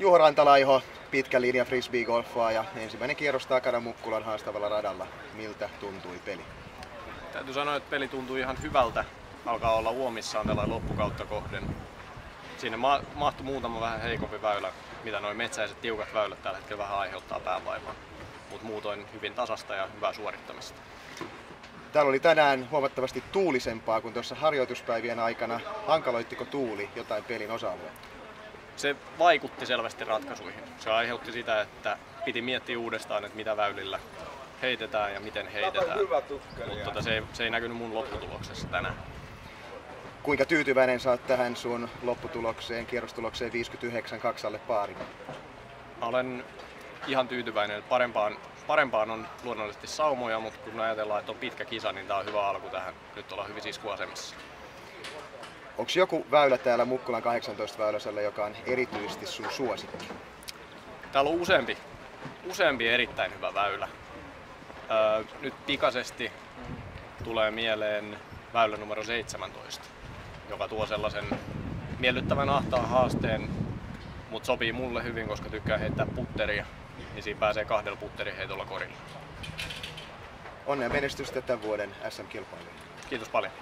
Juho Rantalaiho, pitkän linjan frisbeegolfaa ja ensimmäinen kierros takana Mukkulan haastavalla radalla. Miltä tuntui peli? Täytyy sanoa, että peli tuntui ihan hyvältä. Alkaa olla uomissaan tällainen loppukautta kohden. Siinä mahtui muutama vähän heikompi väylä, mitä noin metsäiset tiukat väylät tällä hetkellä vähän aiheuttaa päävaivaa. Mutta muutoin hyvin tasasta ja hyvää suorittamista. Täällä oli tänään huomattavasti tuulisempaa kuin tuossa harjoituspäivien aikana. Hankaloittiko tuuli jotain pelin osa-aluetta? Se vaikutti selvästi ratkaisuihin. Se aiheutti sitä, että piti miettiä uudestaan, että mitä väylillä heitetään ja miten heitetään. Mutta se ei näkynyt mun lopputuloksessa tänään. Kuinka tyytyväinen sä oot tähän sun lopputulokseen, kierrostulokseen 59-2 alle paarin? Olen ihan tyytyväinen. Parempaan on luonnollisesti saumoja, mutta kun ajatellaan, että on pitkä kisa, niin tää on hyvä alku tähän. Nyt ollaan hyvin iskuasemassa. Onko joku väylä täällä Mukkulan 18-väyläsellä, joka on erityisesti sun suosikki? Täällä on useampi erittäin hyvä väylä. Nyt pikaisesti tulee mieleen väylä numero 17, joka tuo sellaisen miellyttävän ahtaan haasteen, mutta sopii mulle hyvin, koska tykkään heittää putteria, niin siinä pääsee 2 putteriheitolla korille. Onnea menestystä tämän vuoden SM-kilpailuun. Kiitos paljon.